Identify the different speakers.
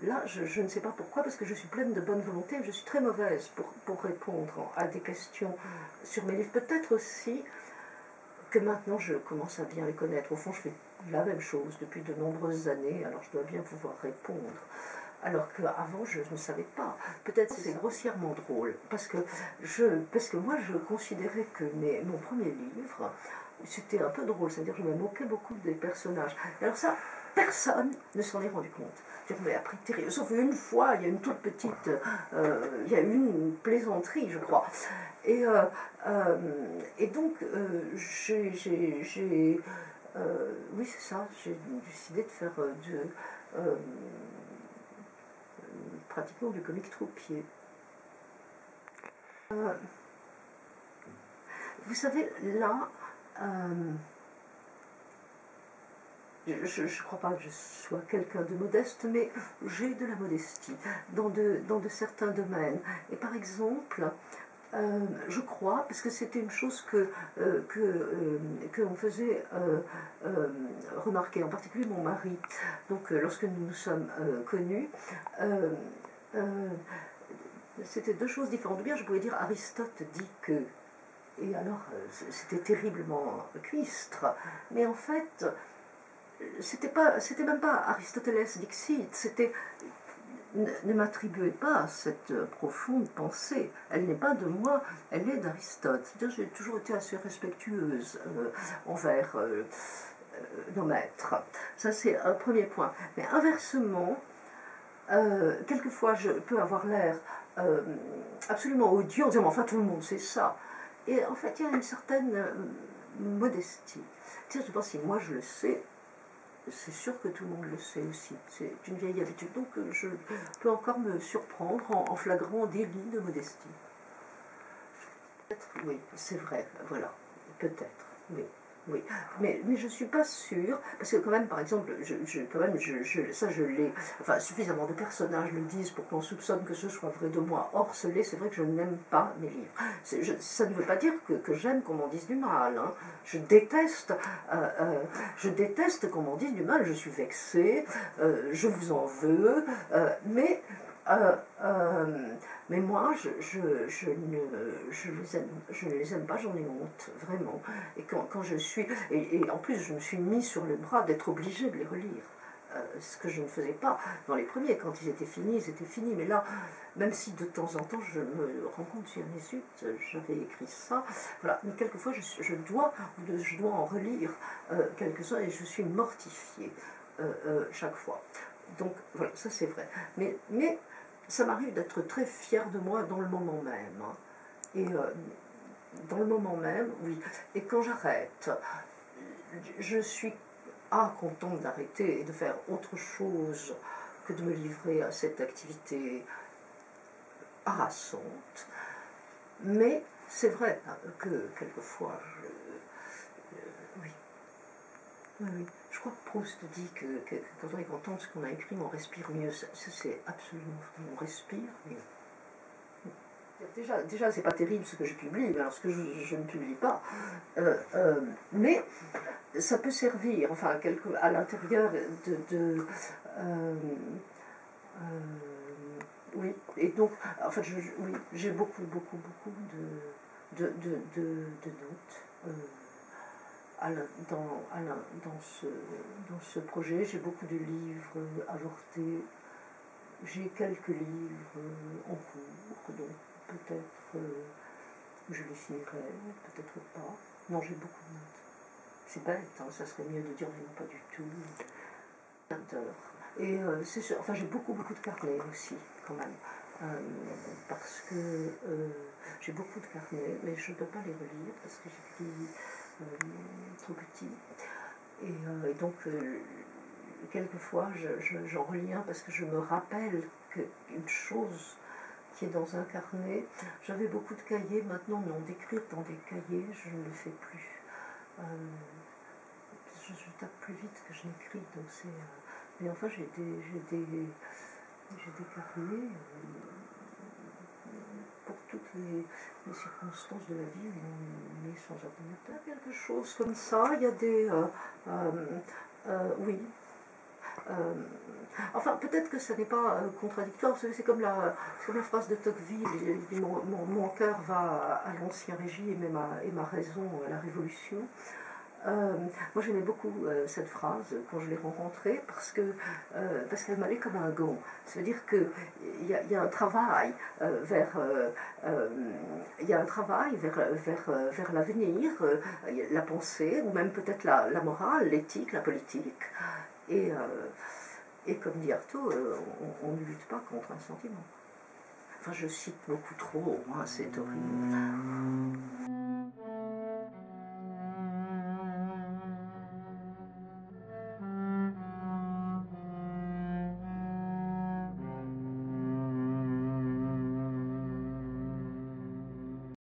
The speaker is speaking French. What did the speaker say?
Speaker 1: Là, je ne sais pas pourquoi, parce que je suis pleine de bonne volonté, je suis très mauvaise pour répondre à des questions sur mes livres. Peut-être aussi que maintenant je commence à bien les connaître. Au fond, je fais la même chose depuis de nombreuses années, alors je dois bien pouvoir répondre. Alors qu'avant, je ne savais pas. Peut-être c'est grossièrement drôle, parce que moi, je considérais que mon premier livre, c'était un peu drôle, c'est-à-dire que je me moquais beaucoup des personnages. Alors ça, personne ne s'en est rendu compte. Mais après, terrible. Sauf une fois, il y a une toute petite, il y a eu une plaisanterie, je crois. Et, donc, oui, c'est ça, j'ai décidé de faire pratiquement du comique troupier. Vous savez, là, je ne crois pas que je sois quelqu'un de modeste, mais j'ai de la modestie dans de certains domaines. Et par exemple, je crois, parce que c'était une chose qu'on faisait remarquer, en particulier mon mari, donc lorsque nous nous sommes connus, c'était deux choses différentes. Ou bien je pouvais dire Aristote dit que, et alors c'était terriblement cuistre, mais en fait c'était même pas Aristoteles dixit, c'était ne m'attribuez pas cette profonde pensée. Elle n'est pas de moi, elle est d'Aristote. C'est-à-dire j'ai toujours été assez respectueuse envers nos maîtres. Ça, c'est un premier point. Mais inversement, quelquefois, je peux avoir l'air absolument odieux en disant, mais enfin, tout le monde sait ça. Et en fait, il y a une certaine modestie. C'est-à-dire, je pense, si moi je le sais, c'est sûr que tout le monde le sait aussi. C'est une vieille habitude. Donc je peux encore me surprendre en flagrant délit de modestie. Peut-être, oui, c'est vrai, voilà. Peut-être, oui. Oui, mais je ne suis pas sûre, parce que quand même, par exemple, ça je l'ai, enfin suffisamment de personnages le disent pour qu'on soupçonne que ce soit vrai de moi. Or, c'est vrai que je n'aime pas mes livres. Ça ne veut pas dire que j'aime qu'on m'en dise du mal. Hein. Je déteste qu'on m'en dise du mal, je suis vexée, je vous en veux, mais moi, je ne les aime pas, j'en ai honte, vraiment. Et quand je suis... Et en plus, je me suis mis sur le bras d'être obligée de les relire. Ce que je ne faisais pas dans les premiers. Quand ils étaient finis. Mais là, même si de temps en temps, je me rends compte, mais zut, j'avais écrit ça. Voilà. Mais quelquefois, je dois en relire quelques-uns et je suis mortifiée chaque fois. Donc, voilà, ça c'est vrai. Mais ça m'arrive d'être très fière de moi dans le moment même. Hein. Et dans le moment même, oui. Et quand j'arrête, je suis contente d'arrêter et de faire autre chose que de me livrer à cette activité harassante. Mais c'est vrai que quelquefois, oui. Oui. Je crois que Proust dit que quand on est content de ce qu'on a écrit, on respire mieux. Ça c'est absolument vrai. On respire mieux. Déjà c'est pas terrible ce que je publie, alors ce que je ne publie pas. Mais ça peut servir, enfin, à l'intérieur oui, et donc, en fait, oui, j'ai beaucoup de notes. Dans ce projet, j'ai beaucoup de livres avortés, j'ai quelques livres en cours, donc peut-être je les finirai, peut-être pas. Non, j'ai beaucoup de notes. C'est bête, hein, ça serait mieux de dire non, pas du tout. Et c'est sûr, enfin j'ai beaucoup de carnets aussi, quand même. Parce que j'ai beaucoup de carnets, mais je ne peux pas les relire parce que j'écris trop petit. Et donc, quelquefois, j'en relis un parce que je me rappelle qu'une chose qui est dans un carnet, j'avais beaucoup de cahiers, maintenant, non, d'écrire dans des cahiers, je ne le fais plus. Je tape plus vite que je n'écris, donc c'est... mais enfin, j'ai des carnets pour toutes les circonstances de la vie où on est sans ordinateur, quelque chose comme ça. Il y a des... oui. Enfin, peut-être que ça n'est pas contradictoire, vous savez, c'est comme la phrase de Tocqueville, il dit, mon cœur va à l'Ancien Régime et ma raison à la Révolution. Moi j'aimais beaucoup cette phrase quand je l'ai rencontrée parce qu'elle m'allait comme un gant. Ça veut dire qu'il y a un travail vers l'avenir, la pensée, ou même peut-être la morale, l'éthique, la politique. Et comme dit Artaud, on ne lutte pas contre un sentiment. Enfin, je cite beaucoup trop, hein, c'est horrible.